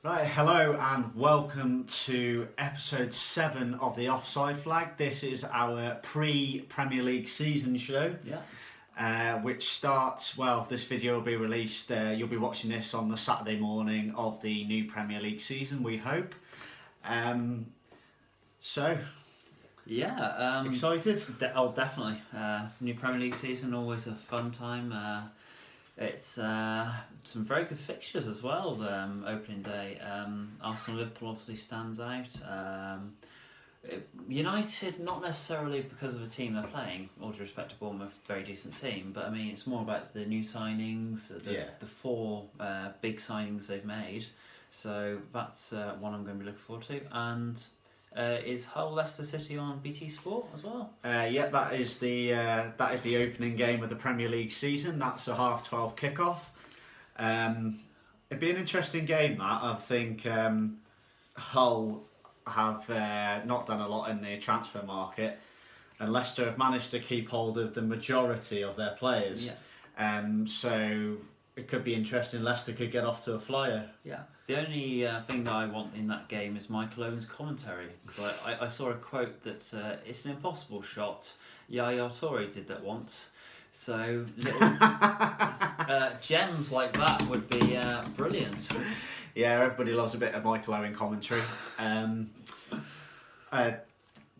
Right, hello and welcome to episode 7 of the Offside Flag. This is our pre-Premier League season show, which starts, this video will be released, you'll be watching this on the Saturday morning of the new Premier League season, we hope. Excited? Definitely. New Premier League season, always a fun time. It's some very good fixtures as well. Opening day, Arsenal Liverpool obviously stands out. United, not necessarily because of the team they're playing. All due respect to Bournemouth, very decent team. But I mean, it's more about the new signings, the four big signings they've made. So that's one I'm going to be looking forward to. And is Hull Leicester City on BT Sport as well? That is the opening game of the Premier League season. That's a 12:30 kickoff. It'd be an interesting game. That I think Hull have not done a lot in the transfer market, and Leicester have managed to keep hold of the majority of their players. So it could be interesting. Leicester could get off to a flyer. Yeah. The only thing that I want in that game is Michael Owen's commentary. I saw a quote that it's an impossible shot. Yaya Toure did that once. So little gems like that would be brilliant. Yeah, everybody loves a bit of Michael Owen commentary. Do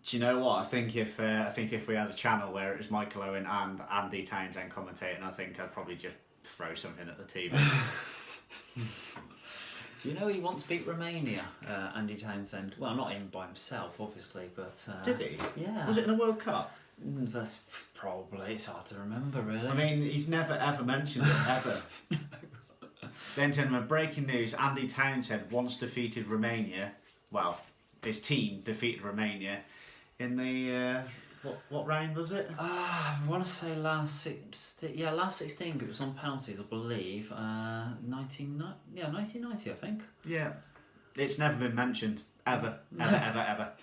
you know what? I think if we had a channel where it was Michael Owen and Andy Townsend commentating, I think I'd probably just throw something at the TV. Do you know he wants to beat Romania, Andy Townsend? Well, not him by himself, obviously, but... Did he? Yeah. Was it in the World Cup? That's probably... It's hard to remember, really. I mean, he's never ever mentioned it, ever. Then, gentlemen, breaking news. Andy Townsend once defeated Romania. Well, his team defeated Romania in the... What round was it? I want to say last 16. It was on penalties, I believe. 1990, I think. Yeah, it's never been mentioned ever. But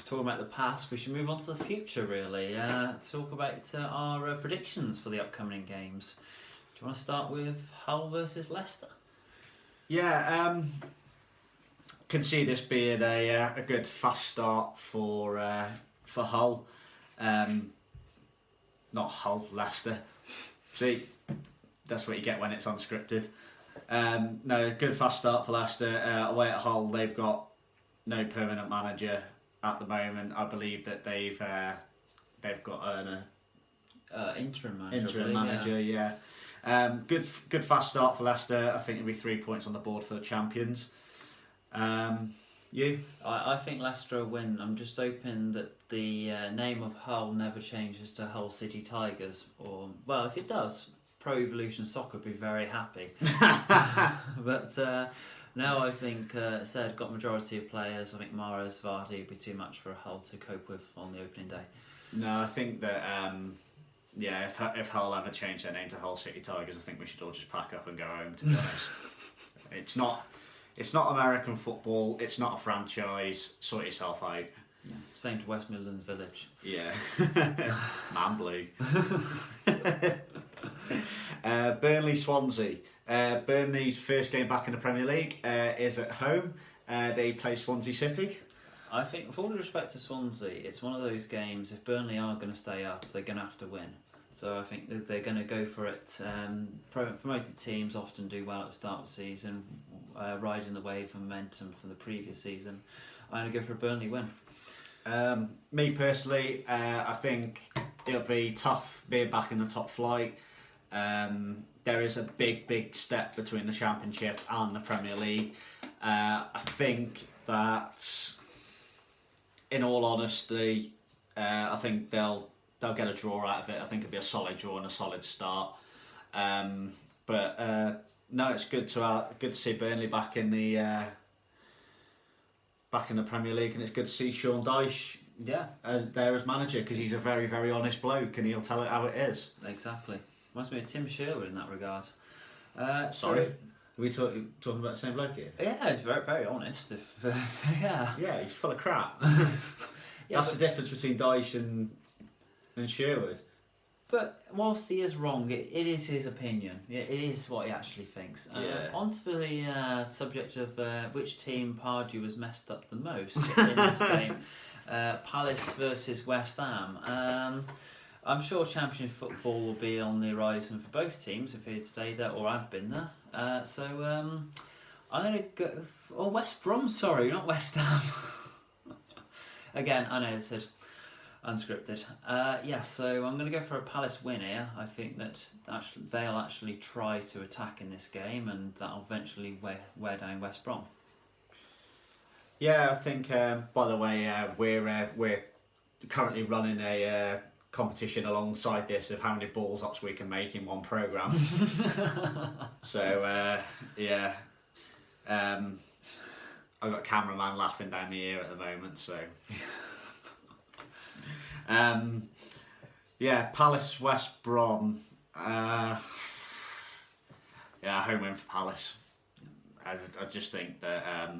talking about the past, we should move on to the future. Really, talk about our predictions for the upcoming games. Do you want to start with Hull versus Leicester? Yeah. Can see this being a good fast start for Hull. Not Hull, Leicester. See, that's what you get when it's unscripted. No, good fast start for Leicester. Away at Hull, they've got no permanent manager at the moment. I believe that they've got an interim manager. Interim manager, yeah. Good fast start for Leicester. I think it'll be 3 points on the board for the champions. You? I think Leicester will win. I'm just hoping that the name of Hull never changes to Hull City Tigers, or if it does, Pro Evolution Soccer would be very happy. But no, I think said got majority of players. I think Mahrez, Vardy would be too much for Hull to cope with on the opening day. No, I think that if Hull ever change their name to Hull City Tigers, I think we should all just pack up and go home. To be honest, It's not American football. It's not a franchise. Sort yourself out. Yeah. Same to West Midlands Village. Yeah. Man blue. Burnley Swansea. Burnley's first game back in the Premier League is at home. They play Swansea City. I think, with all due respect to Swansea, it's one of those games, if Burnley are going to stay up, they're going to have to win. So I think that they're going to go for it. Promoted teams often do well at the start of the season, riding the wave of momentum from the previous season. I'm going to go for a Burnley win. Me personally, I think it'll be tough being back in the top flight. There is a big step between the Championship and the Premier League. I think that, in all honesty, I think they'll get a draw out of it. I think it'll be a solid draw and a solid start. No, it's good to see Burnley back in the Premier League, and it's good to see Sean Dyche as manager, because he's a very, very honest bloke and he'll tell it how it is. Exactly. Reminds me of Tim Sherwood in that regard. Sorry? Are we talking about the same bloke here? Yeah, he's very, very honest. Yeah, he's full of crap. That's the difference between Dyche and Sherwood. But whilst he is wrong, it is his opinion. It is what he actually thinks. Yeah. On to the subject of which team Pardew has messed up the most in this game. Palace versus West Ham. I'm sure Championship football will be on the horizon for both teams if he'd stayed there or had been there. I'm going to go... Oh, West Brom, sorry, not West Ham. Again, unedited. Unscripted. So I'm going to go for a Palace win here. I think that they'll actually try to attack in this game, and that'll eventually wear down West Brom. Yeah, I think. By the way, we're currently running a competition alongside this of how many balls ups we can make in one programme. So yeah, I've got a cameraman laughing down the ear at the moment. So. Palace West Brom. Home win for Palace. I just think that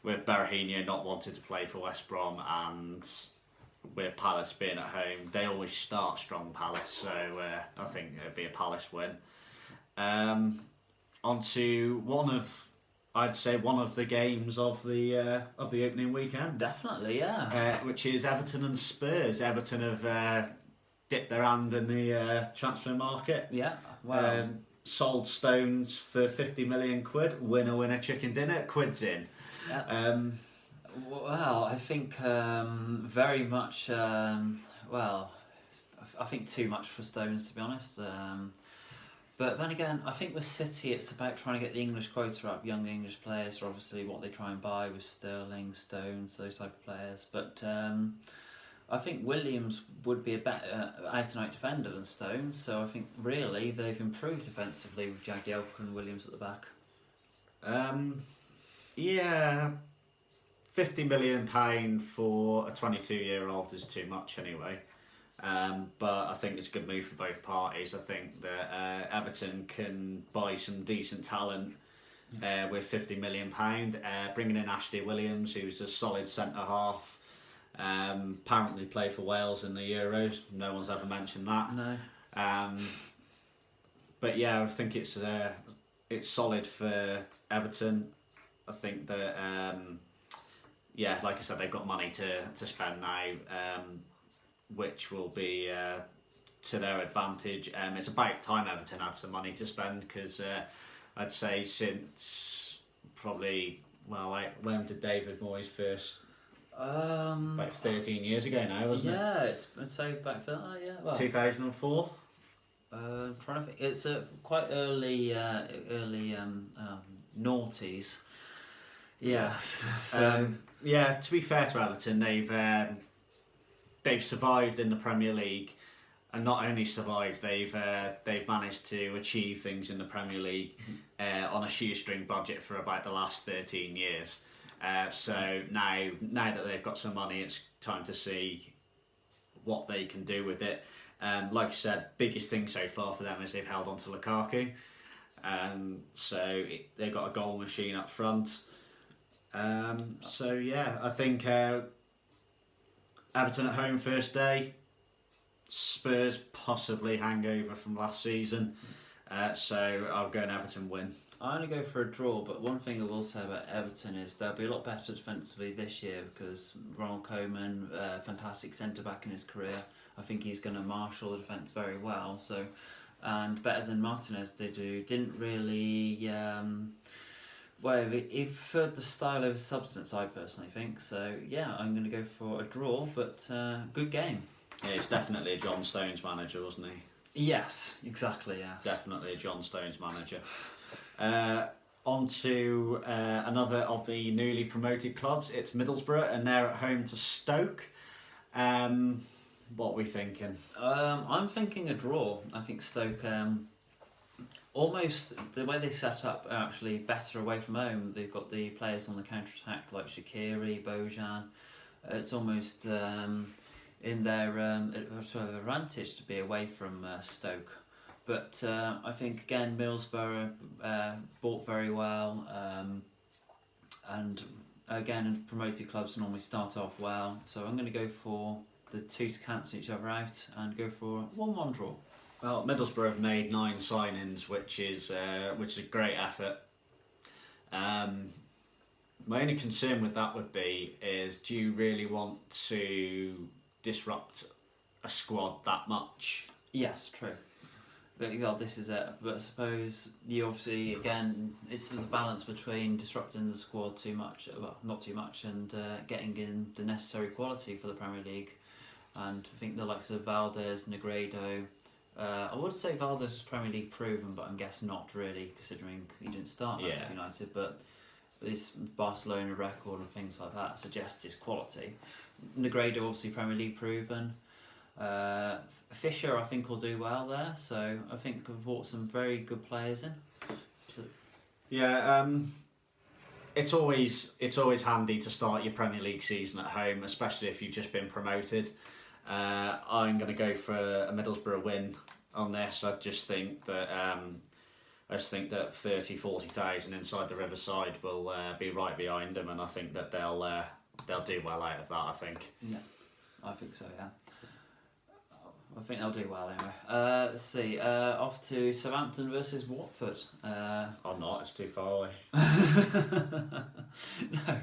with Berahino not wanting to play for West Brom and with Palace being at home, they always start strong, Palace. So I think it'd be a Palace win. On to I'd say one of the games of the opening weekend. Definitely, yeah. Which is Everton and Spurs. Everton have dipped their hand in the transfer market. Yeah, well... sold Stones for 50 million quid. Winner, chicken dinner. Quid's in. Yeah. Well, I think very much... I think too much for Stones, to be honest. But then again, I think with City, it's about trying to get the English quota up. Young English players are obviously what they try and buy with Sterling, Stones, those type of players. But I think Williams would be a better out-and-out defender than Stones. So I think really they've improved defensively with Jagielka and Williams at the back. £50 million for a 22-year-old is too much anyway. But I think it's a good move for both parties. I think that Everton can buy some decent talent with £50 million. Bringing in Ashley Williams, who's a solid centre half. Apparently played for Wales in the Euros. No one's ever mentioned that. No. But yeah, I think it's solid for Everton. I think that like I said, they've got money to spend now. Which will be to their advantage. It's about time Everton had some money to spend because I'd say since probably, when did David Moyes first? About 13 years ago now, wasn't it? Yeah, it's so back then. 2004. Trying to think. It's quite early noughties. Yeah. To be fair to Everton, they've survived in the Premier League, and not only survived, they've managed to achieve things in the Premier League on a shoestring budget for about the last 13 years. So now that they've got some money, it's time to see what they can do with it. Like I said, biggest thing so far for them is they've held on to Lukaku. They've got a goal machine up front. I think Everton at home first day. Spurs possibly hangover from last season. So I'll go an Everton win. I'm going to go for a draw, but one thing I will say about Everton is they'll be a lot better defensively this year because Ronald Koeman, fantastic centre-back in his career. I think he's going to marshal the defence very well. So, and better than Martinez didn't really... he preferred the style over substance, I personally think. So, yeah, I'm going to go for a draw, but good game. Yeah, he's definitely a John Stones manager, wasn't he? Yes, exactly, yes. Definitely a John Stones manager. On to another of the newly promoted clubs. It's Middlesbrough, and they're at home to Stoke. What are we thinking? I'm thinking a draw. I think Stoke... almost the way they set up are actually better away from home. They've got the players on the counter-attack like Shaqiri, Bojan. It's almost in their sort of advantage to be away from Stoke. But I think again Middlesbrough bought very well, and again promoted clubs normally start off well. So I'm going to go for the two to cancel each other out and go for a 1-1 draw. Well, Middlesbrough have made 9 signings, which is a great effort. My only concern with that would be is, do you really want to disrupt a squad that much? Yes, true. But well, this is it. But I suppose you obviously, again, it's the balance between disrupting the squad too much, well, not too much, and getting in the necessary quality for the Premier League. And I think the likes of Valdez, Negredo, I would say Valdez was Premier League proven, but I guess not really, considering he didn't start much for United. But his Barcelona record and things like that suggest his quality. Negredo obviously Premier League proven. Fisher I think will do well there, so I think we've brought some very good players in. So, it's always handy to start your Premier League season at home, especially if you've just been promoted. I'm going to go for a Middlesbrough win on this. I just think that 30,000-40,000 inside the Riverside will be right behind them, and I think that they'll do well out of that. I think. Yeah, I think so. Yeah. I think they'll do well anyway. Let's see. Off to Southampton versus Watford. Or not, it's too far away. No.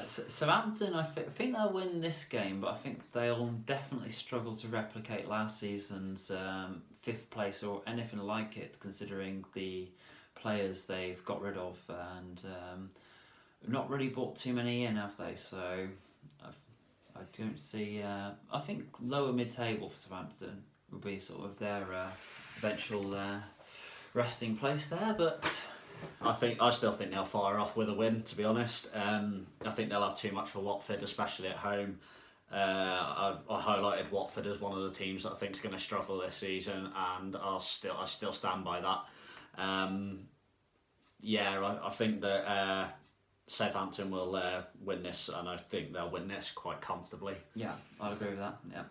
Southampton, I think they'll win this game, but I think they'll definitely struggle to replicate last season's 5th place or anything like it, considering the players they've got rid of and not really bought too many in, have they? So I don't see. I think lower mid-table for Southampton would be sort of their eventual resting place there, but I still think they'll fire off with a win. To be honest, I think they'll have too much for Watford, especially at home. I highlighted Watford as one of the teams that I think is going to struggle this season, and I still stand by that. I think that Southampton will win this, and I think they'll win this quite comfortably. Yeah, I'd agree with that. Yeah.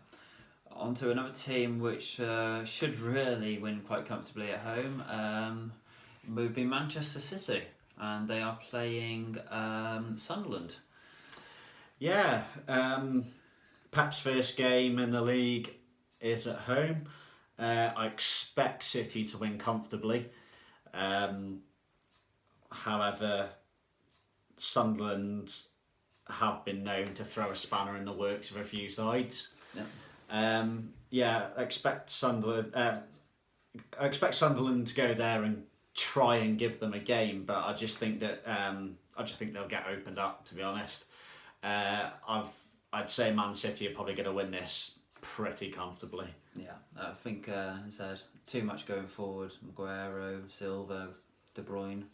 On to another team which should really win quite comfortably at home. Would be Manchester City, and they are playing Sunderland. Yeah, Pep's first game in the league is at home. I expect City to win comfortably. However, Sunderland have been known to throw a spanner in the works of a few sides. Yeah. I expect Sunderland to go there and try and give them a game, but I just think that they'll get opened up. To be honest, I'd say Man City are probably going to win this pretty comfortably. Yeah, I think as I said, too much going forward. Maguire, Silva, De Bruyne,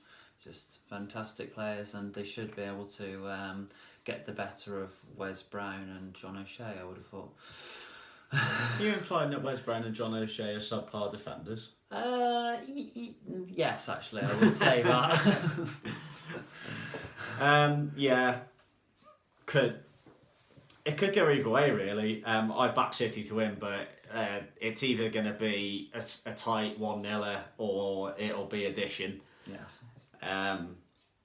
just fantastic players, and they should be able to get the better of Wes Brown and John O'Shea, I would have thought. You're implying that Wes Brown and John O'Shea are subpar defenders? Yes, actually, I would say that. It could go either way, really. I back City to win, but it's either going to be a tight 1-0 or it'll be addition. Yes.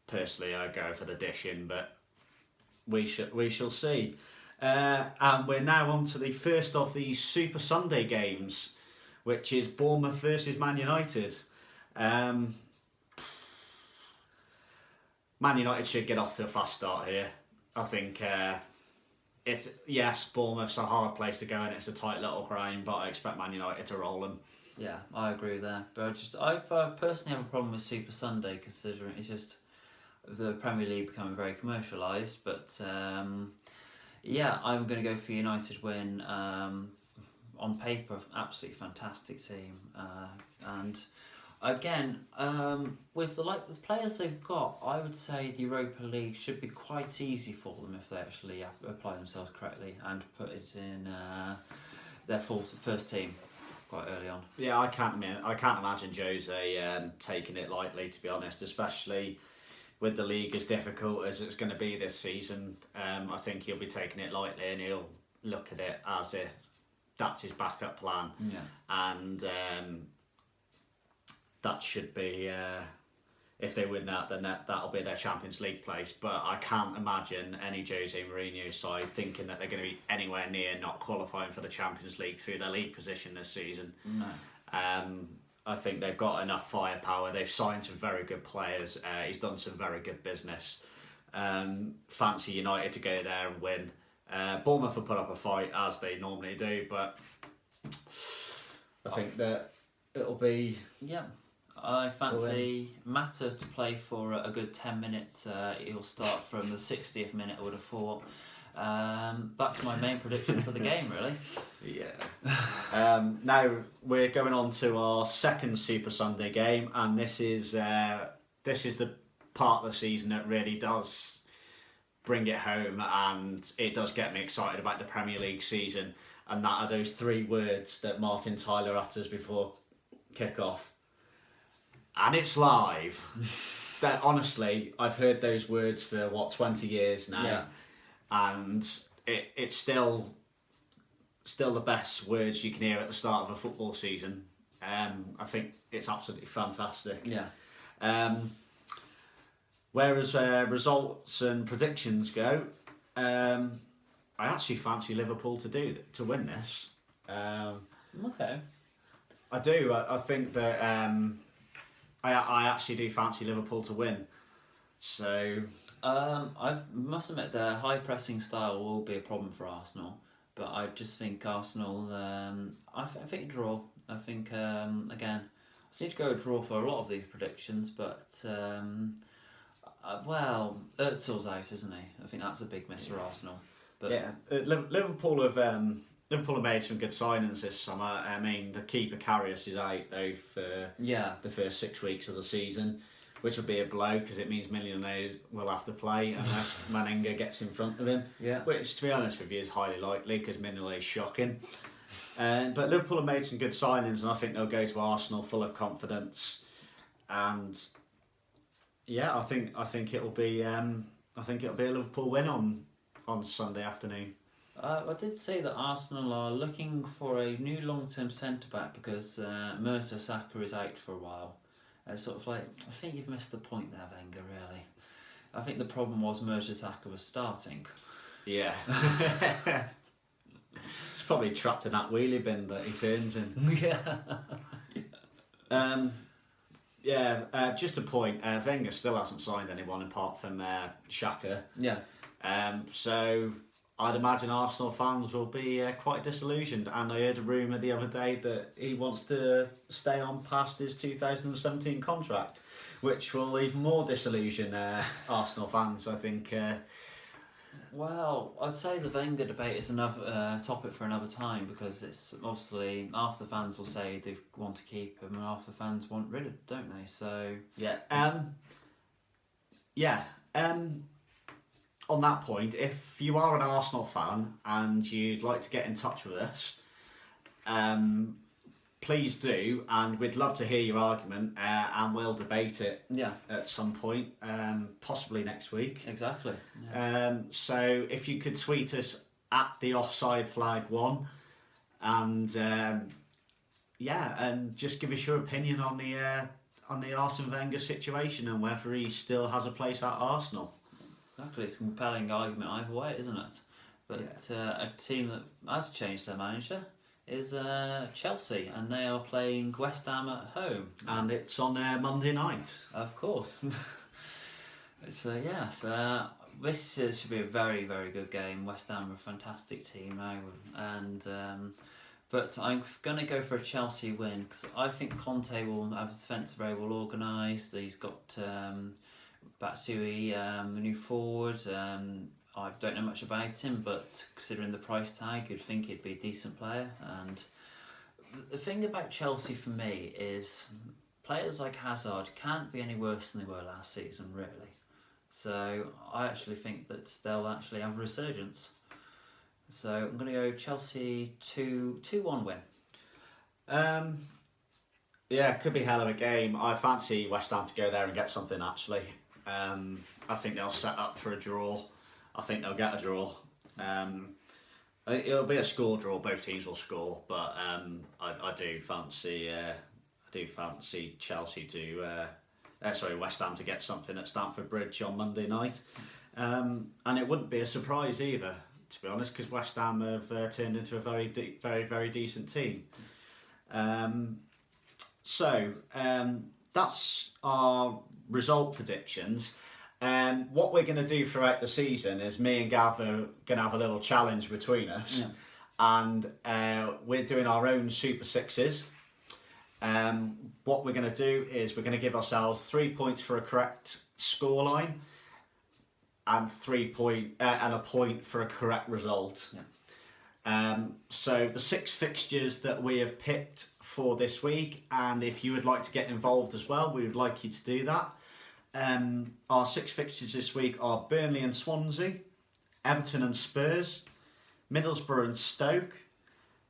Personally, I go for the addition, but we shall see. And we're now on to the first of these Super Sunday games, which is Bournemouth versus Man United. Man United should get off to a fast start here. I think Bournemouth's a hard place to go and it's a tight little ground, but I expect Man United to roll them. Yeah, I agree there. But I personally have a problem with Super Sunday, considering it's just the Premier League becoming very commercialised. But I'm going to go for United win. On paper, absolutely fantastic team, and again, with the players they've got, I would say the Europa League should be quite easy for them if they actually apply themselves correctly and put it in their first team quite early on. Yeah, I can't imagine Jose taking it lightly, to be honest, especially with the league as difficult as it's going to be this season. I think he'll be taking it lightly and he'll look at it as if that's his backup plan. Yeah. And that should be if they win that, then that'll be their Champions League place. But I can't imagine any Jose Mourinho side thinking that they're going to be anywhere near not qualifying for the Champions League through their league position this season. No. I think they've got enough firepower. They've signed some very good players. He's done some very good business. Fancy United to go there and win. Bournemouth will put up a fight as they normally do, but I think that it'll be... Yeah. I fancy Mata to play for a good 10 minutes. He'll start from the 60th minute, I would have thought. That's my main prediction for the game, really. Yeah. Now we're going on to our second Super Sunday game, and this is the part of the season that really does bring it home, and it does get me excited about the Premier League season. And that are those 3 words that Martin Tyler utters before kick-off. And it's live. That honestly, I've heard those words for 20 years now. Yeah. And it's still the best words you can hear at the start of a football season. I think it's absolutely fantastic. Yeah. Whereas results and predictions go, I actually fancy Liverpool to win this. Okay. I do. I think that I actually do fancy Liverpool to win. So I must admit their high pressing style will be a problem for Arsenal, but I just think Arsenal. I think a draw. I think again, I seem to go a draw for a lot of these predictions, but Özil's out, isn't he? I think that's a big miss for Arsenal. But yeah, Liverpool have made some good signings this summer. I mean, the keeper Karius is out though for the first 6 weeks of the season, which will be a blow because it means Millionaires will have to play unless Maninga gets in front of him. Yeah. Which, to be honest with you, is highly likely because Millionaires is shocking. But Liverpool have made some good signings, and I think they'll go to Arsenal full of confidence. And yeah, I think it'll be a Liverpool win on Sunday afternoon. I did say that Arsenal are looking for a new long-term centre-back because Mertesacker is out for a while. Sort of like, I think you've missed the point there, Wenger, really. I think the problem was Mertesacker was starting. Yeah. He's probably trapped in that wheelie bin that he turns in. Yeah. Just a point, Wenger still hasn't signed anyone apart from Xhaka. Yeah. So I'd imagine Arsenal fans will be quite disillusioned, and I heard a rumour the other day that he wants to stay on past his 2017 contract, which will even more disillusion Arsenal fans, I think. Well, I'd say the Wenger debate is another topic for another time because it's obviously half the fans will say they want to keep him and half the fans want rid of him, don't they? So on that point, if you are an Arsenal fan and you'd like to get in touch with us, please do, and we'd love to hear your argument, and we'll debate it at some point, possibly next week. Exactly. Yeah. So if you could tweet us at the offside flag 1, and and just give us your opinion on the Arsene Wenger situation and whether he still has a place at Arsenal. Exactly, it's a compelling argument either way, isn't it? But a team that has changed their manager is Chelsea, and they are playing West Ham at home. And it's on Monday night. Of course. This should be a very, very good game. West Ham are a fantastic team now, but I'm going to go for a Chelsea win because I think Conte will have his defence very well organised. He's got Batshuayi, the new forward. I don't know much about him, but considering the price tag, you'd think he'd be a decent player. And the thing about Chelsea for me is players like Hazard can't be any worse than they were last season, really. So I actually think that they'll actually have a resurgence. So I'm going to go Chelsea 2-1 win. It could be a hell of a game. I fancy West Ham to go there and get something, actually. I think they'll set up for a draw. I think they'll get a draw. It'll be a score draw. Both teams will score, but I do fancy Chelsea West Ham to get something at Stamford Bridge on Monday night. And it wouldn't be a surprise either, to be honest, because West Ham have turned into a very, very decent team. That's our result predictions. What we're going to do throughout the season is me and Gav are going to have a little challenge between us. Yeah. And we're doing our own Super Sixes. What we're going to do is we're going to give ourselves 3 points for a correct scoreline and and a point for a correct result. Yeah. So the 6 fixtures that we have picked for this week, and if you would like to get involved as well, we would like you to do that. Our 6 fixtures this week are Burnley and Swansea, Everton and Spurs, Middlesbrough and Stoke,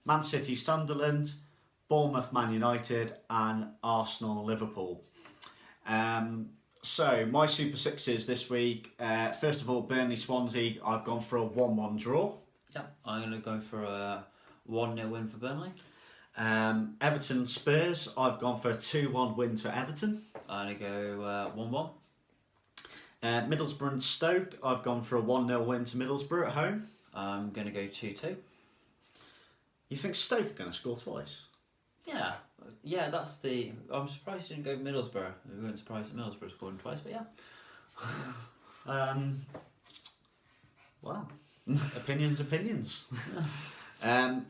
Man City, Sunderland, Bournemouth, Man United, and Arsenal, Liverpool. So my Super Sixes this week, first of all, Burnley, Swansea, I've gone for a 1-1 draw. Yeah, I'm going to go for a 1-0 win for Burnley. Everton, Spurs, I've gone for a 2-1 win for Everton. I'm going to go 1-1. Middlesbrough and Stoke, I've gone for a 1-0 win to Middlesbrough at home. I'm going to go 2-2. You think Stoke are going to score twice? Yeah, that's the... I'm surprised you didn't go Middlesbrough. We weren't surprised that Middlesbrough scored twice, but yeah. Well, opinions. We're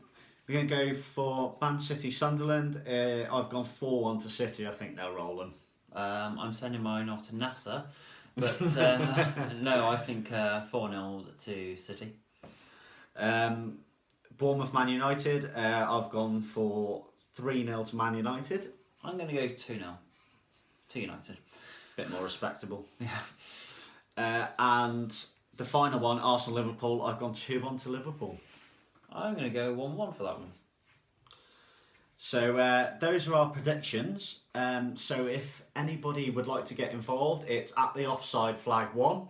going to go for Man City, Sunderland. I've gone 4-1 to City. I think they'll roll them. I'm sending mine off to NASA, but no, I think 4-0 to City. Bournemouth, Man United. I've gone for 3-0 to Man United. I'm going to go 2-0 to United. Bit more respectable. Yeah. And the final one, Arsenal, Liverpool. I've gone 2-1 to Liverpool. I'm going to go 1-1 for that one. So those are our predictions. So if anybody would like to get involved, it's at the offside flag 1.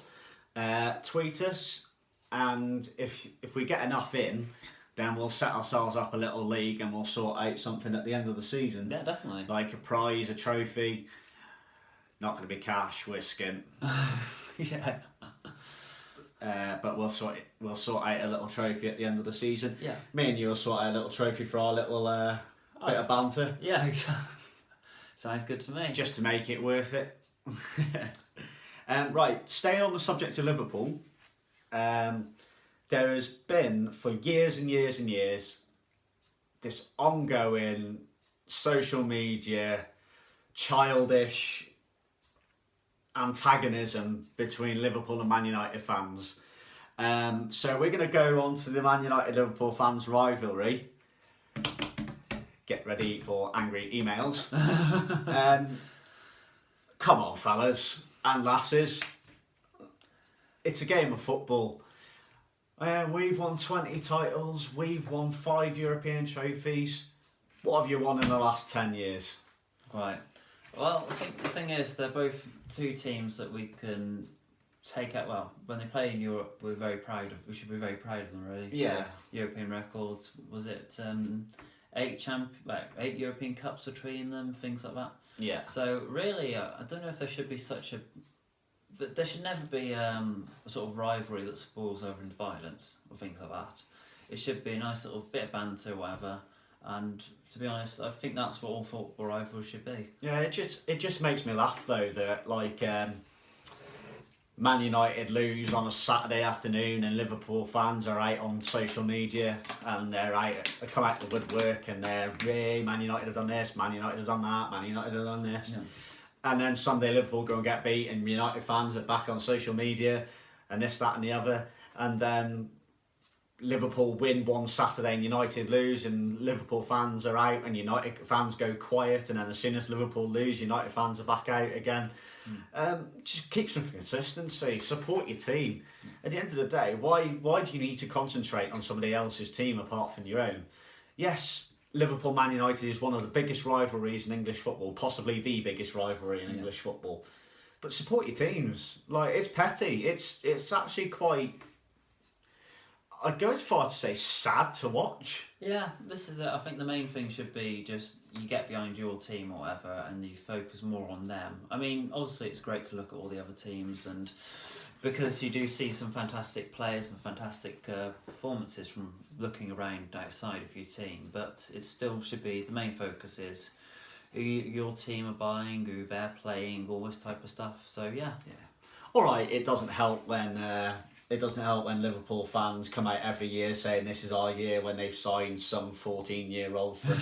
Tweet us, and if we get enough in, then we'll set ourselves up a little league and we'll sort out something at the end of the season. Yeah, definitely. Like a prize, a trophy. Not going to be cash, we're skint. Yeah. But we'll sort out a little trophy at the end of the season. Yeah. Me and you will sort out a little trophy for our little bit of banter. Yeah, exactly. Sounds good to me. Just to make it worth it. Right, staying on the subject of Liverpool, there has been for years and years and years this ongoing social media childish antagonism between Liverpool and Man United fans. So we're going to go on to the Man United Liverpool fans rivalry. Get ready for angry emails. Come on, fellas and lasses. It's a game of football. We've won 20 titles. We've won 5 European trophies. What have you won in the last 10 years? Right. Well, I think the thing is, they're both two teams that we can take out. Well, when they play in Europe, we should be very proud of them, really. Yeah. European records. Was it 8 European Cups between them, things like that? Yeah. So really, I don't know if there should be there should never be a sort of rivalry that spoils over into violence or things like that. It should be a nice sort of bit of banter, whatever. And to be honest, I think that's what all football rivalries should be. Yeah, it just makes me laugh though that Man United lose on a Saturday afternoon and Liverpool fans are out on social media and they come out the woodwork and they're, hey, Man United have done this, Man United have done that, Man United have done this. Yeah. And then Sunday Liverpool go and get beat and United fans are back on social media and this, that and the other. And then Liverpool win one Saturday and United lose and Liverpool fans are out and United fans go quiet, and then as soon as Liverpool lose, United fans are back out again. Just keep some consistency, support your team. At the end of the day, why do you need to concentrate on somebody else's team apart from your own? Yes, Liverpool Man United is one of the biggest rivalries in English football, possibly the biggest rivalry in English football. But support your teams. Like, it's petty. It's actually quite... I'd go as far to say sad to watch. Yeah, this is it. I think the main thing should be just you get behind your team or whatever and you focus more on them. I mean, obviously it's great to look at all the other teams and because you do see some fantastic players and fantastic performances from looking around outside of your team, but it still should be, the main focus is who your team are buying, who they're playing, all this type of stuff. So yeah. All right, it doesn't help when Liverpool fans come out every year saying this is our year when they've signed some 14-year-old from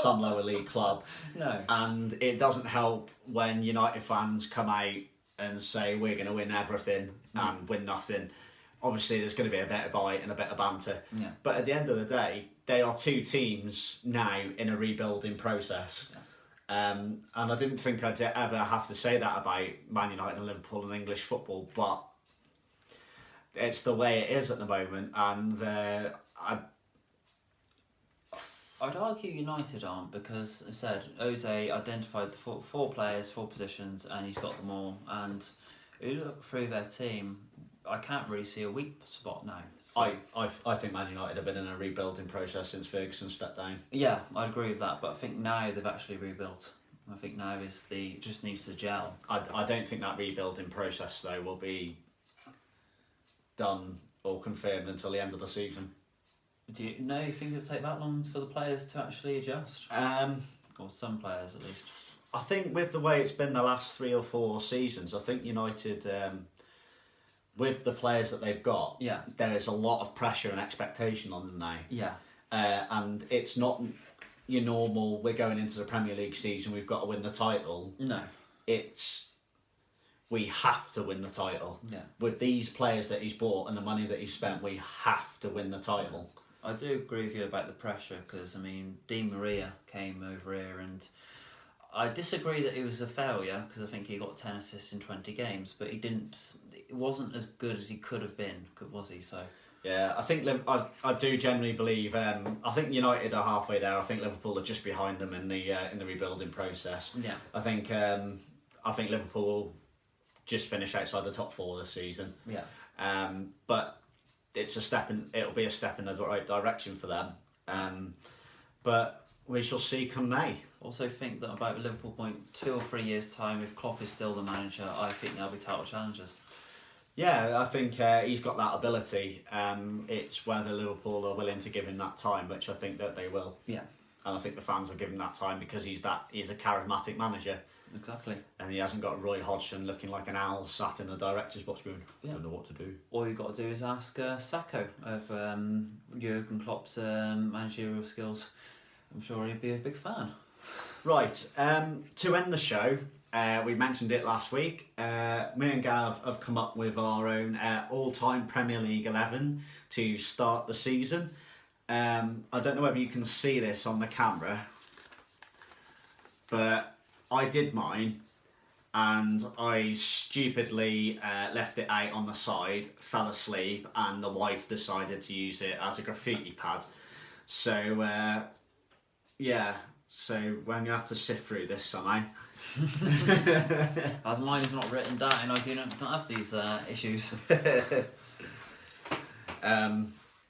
some lower league club. No. And it doesn't help when United fans come out and say we're going to win everything and win nothing. Obviously, there's going to be a bit of bite and a bit of banter. Yeah. But at the end of the day, they are two teams now in a rebuilding process. Yeah. And I didn't think I'd ever have to say that about Man United and Liverpool and English football, but it's the way it is at the moment. And I'd argue United aren't because, as I said, Jose identified the four players, 4 positions, and he's got them all. And if you look through their team, I can't really see a weak spot now. So, I think Man United have been in a rebuilding process since Ferguson stepped down. yeah, I'd agree with that. But I think now they've actually rebuilt. I think now just needs to gel. I don't think that rebuilding process though will be done or confirmed until the end of the season. Do you think it'll take that long for the players to actually adjust? Or some players at least. I think with the way it's been the last 3 or 4 seasons, I think United, with the players that they've got, Yeah. there is a lot of pressure and expectation on them now. Yeah. And it's not your normal, we're going into the Premier League season, we've got to win the title. No. It's, we have to win the title. Yeah. With these players that he's bought and the money that he's spent, we have to win the title. I do agree with you about the pressure because, I mean, Di Maria came over here and I disagree that he was a failure because I think he got 10 assists in 20 games, but it wasn't as good as he could have been, was he? So yeah, I think I do generally believe. I think United are halfway there. I think Liverpool are just behind them in the rebuilding process. yeah, I think Liverpool will just finish outside the top 4 this season. yeah, but it'll be a step in the right direction for them. But we shall see come May. Also think that about the Liverpool point, 2 or 3 years time, if Klopp is still the manager, I think they'll be title challengers. Yeah, I think he's got that ability. It's whether Liverpool are willing to give him that time, which I think that they will. Yeah, And I think the fans will give him that time because he's a charismatic manager. exactly. And he hasn't got Roy Hodgson looking like an owl sat in the director's box room. Yeah. Don't know what to do. All you've got to do is ask Sacco of Jurgen Klopp's managerial skills. I'm sure he'd be a big fan. Right, to end the show, we mentioned it last week. Me and Gav have come up with our own all-time Premier League 11 to start the season. I don't know whether you can see this on the camera, but I did mine and I stupidly left it out on the side, fell asleep, and the wife decided to use it as a graffiti pad. So, yeah, so we're going to have to sift through this somehow. As mine is not written down, I do not have these issues.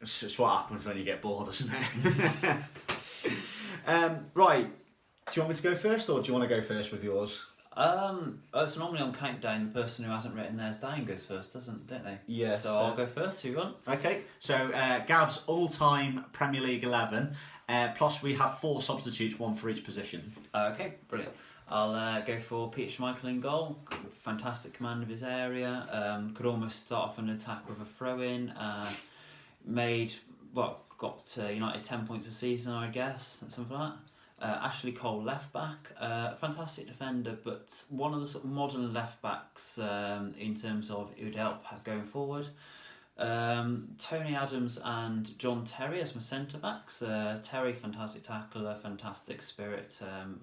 It's what happens when you get bored, isn't it? Right, do you want me to go first, or do you want to go first with yours? So normally on countdown, the person who hasn't written theirs down goes first, don't they? Yeah. So I'll go first. Who you want? Okay, so Gav's all-time Premier League 11, plus we have 4 substitutes, 1 for each position. Okay, brilliant. I'll go for Peter Schmeichel in goal. Fantastic command of his area. Could almost start off an attack with a throw-in. Got United 10 points a season, I guess, something like that. Ashley Cole left back, fantastic defender, but one of the sort of modern left backs in terms of it would help going forward. Tony Adams and John Terry as my centre backs. Terry, fantastic tackler, fantastic spirit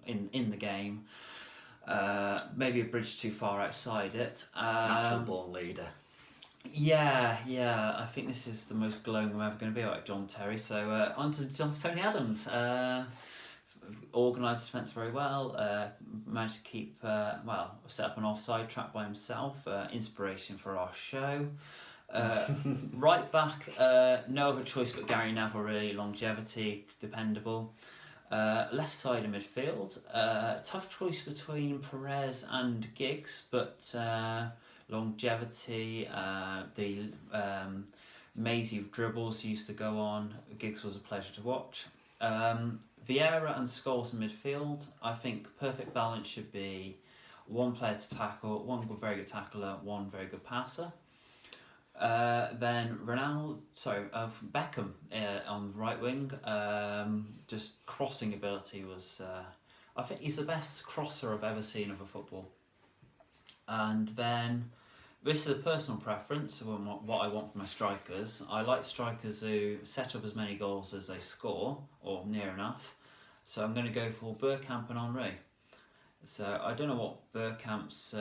in the game. Maybe a bridge too far outside it. Natural born leader. Yeah, I think this is the most glowing I'm ever going to be like John Terry. So on to Tony Adams. Organised defence very well, managed to keep, set up an offside trap by himself, inspiration for our show. Right back, no other choice but Gary Neville, really. Longevity, dependable. Left side of midfield, tough choice between Perez and Giggs, but longevity, the mazy dribbles used to go on. Giggs was a pleasure to watch. Vieira and Scholes in midfield. I think perfect balance should be one player to tackle, one very good tackler, one very good passer. Then Beckham on the right wing. Just crossing ability was. I think he's the best crosser I've ever seen of a football. And then, this is a personal preference of what I want from my strikers. I like strikers who set up as many goals as they score, or near enough. So I'm going to go for Bergkamp and Henry. So I don't know what Bergkamp's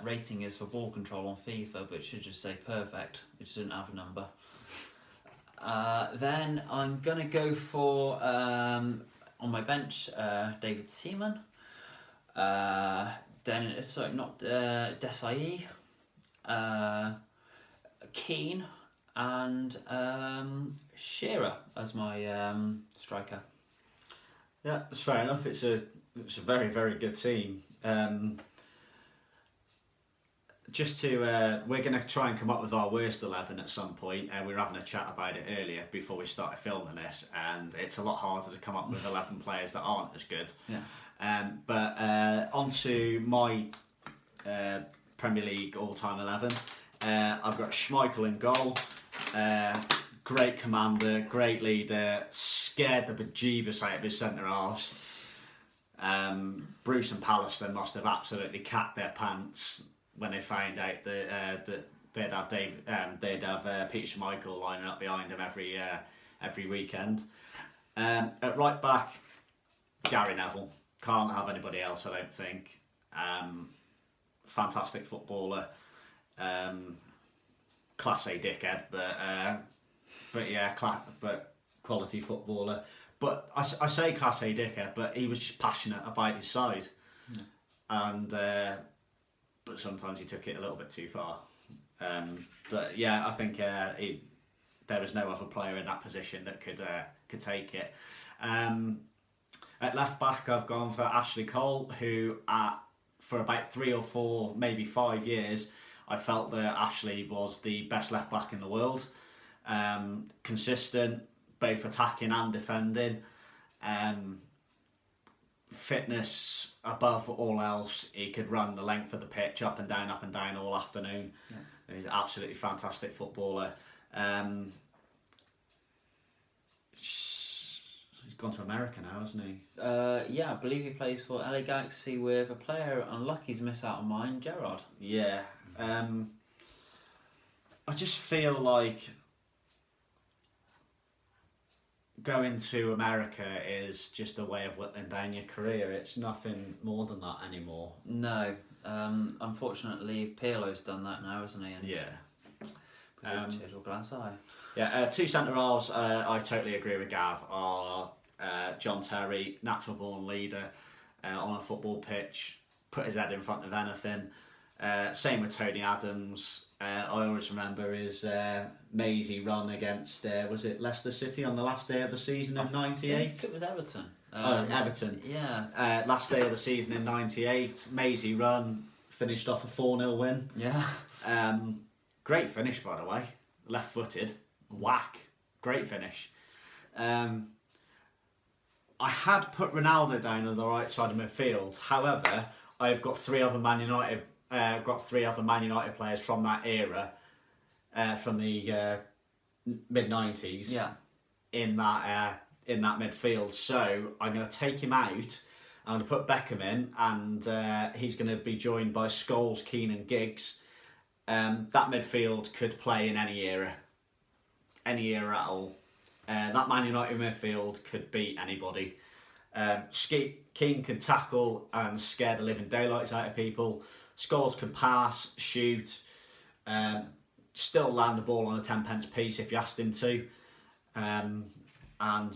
rating is for ball control on FIFA, but it should just say perfect. It just didn't have a number. Then I'm going to go for, on my bench, David Seaman. Desai. Keane and Shearer as my striker. Yeah, that's fair enough. It's a very, very good team. We're going to try and come up with our worst 11 at some point. We were having a chat about it earlier before we started filming this, and it's a lot harder to come up with 11 players that aren't as good. Yeah. But on to my Premier League all-time 11. I've got Schmeichel in goal. Great commander, great leader, scared the bejeebus out of his centre-halves. Bruce and Pallister must have absolutely capped their pants when they found out that they'd have Peter Schmeichel lining up behind him every weekend. At right back, Gary Neville. Can't have anybody else, I don't think. Fantastic footballer. Class A dickhead, but quality footballer. But I say Class A dickhead, but he was just passionate about his side, and but sometimes he took it a little bit too far. But yeah, I think there was no other player in that position that could take it. At left back, I've gone for Ashley Cole, who for about 3 or 4, maybe 5 years, I felt that Ashley was the best left back in the world. Consistent, both attacking and defending. Fitness above all else. He could run the length of the pitch up and down all afternoon. Yeah. He's an absolutely fantastic footballer. He's gone to America now, hasn't he? Yeah, I believe he plays for LA Galaxy with a player unlucky to miss out on mine, Gerrard. Yeah. I just feel like going to America is just a way of whittling down your career. It's nothing more than that anymore. No. Unfortunately, Pirlo's done that now, hasn't he? And yeah. Glass eye. Yeah, 2 centre-halves, I totally agree with Gav, are John Terry, natural born leader on a football pitch, put his head in front of anything. Same with Tony Adams. I always remember his mazy run against, was it Leicester City on the last day of the season in '98? I think it was Everton. Everton. Yeah. Last day of the season in '98, mazy run, finished off a 4-0 win. Yeah. Great finish, by the way. Left-footed, whack. Great finish. I had put Ronaldo down on the right side of midfield. However, I've got 3 other Man United players from that era, from the mid-90s. Yeah. In that midfield. So I'm going to take him out. I'm going to put Beckham in, and he's going to be joined by Scholes, Keane, and Giggs. That midfield could play in any era at all. That Man United midfield could beat anybody. Keane can tackle and scare the living daylights out of people. Scholes can pass, shoot, still land the ball on a 10-pence piece if you asked him to. And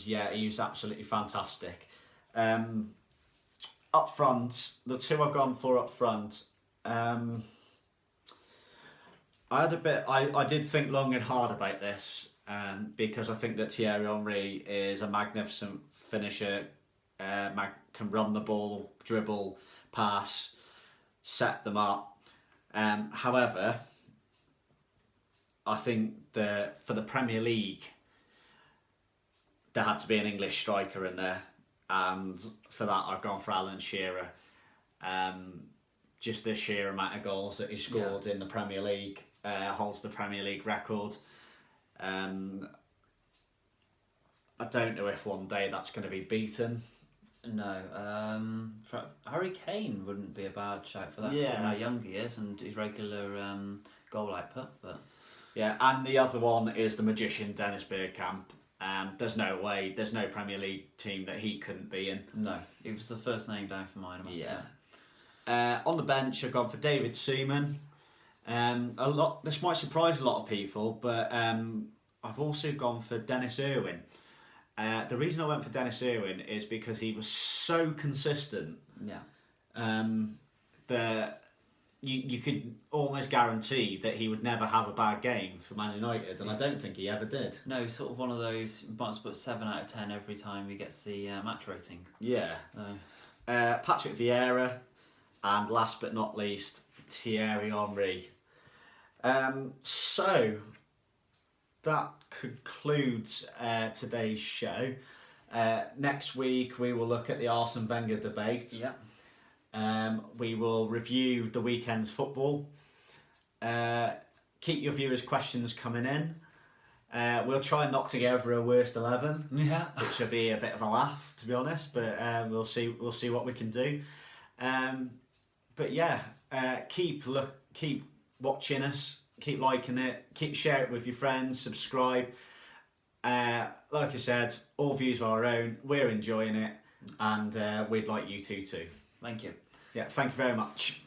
yeah, he was absolutely fantastic. Up front, the 2 I've gone for up front, I did think long and hard about this, because I think that Thierry Henry is a magnificent finisher, can run the ball, dribble, pass, set them up. However, I think that for the Premier League, there had to be an English striker in there, and for that I've gone for Alan Shearer. Just the sheer amount of goals that he scored in the Premier League holds the Premier League record. I don't know if one day that's going to be beaten. No, Harry Kane wouldn't be a bad shout for that. Yeah. How young he is and his regular goal output, but Yeah, and the other one is the magician Dennis Bergkamp. There's no way, there's no Premier League team that he couldn't be in. no, he was the first name down for mine. I must say. On the bench, I've gone for David Seaman. This might surprise a lot of people, but I've also gone for Dennis Irwin. The reason I went for Dennis Irwin is because he was so consistent. Yeah. That you could almost guarantee that he would never have a bad game for Man United, and I don't think he ever did. No, he's sort of one of those. You might put 7 out of 10 every time he gets the match rating. Yeah. Patrick Vieira, and last but not least, Thierry Henry. So that concludes today's show. Next week we will look at the Arsene Wenger debate. Yeah. We will review the weekend's football. Keep your viewers' questions coming in. We'll try and knock together a worst 11. Yeah. Which will be a bit of a laugh, to be honest. But we'll see what we can do. But yeah, keep watching us. Keep liking it. Keep sharing it with your friends. Subscribe. Like I said, all views are our own. We're enjoying it, and we'd like you to too. Thank you. Yeah, thank you very much.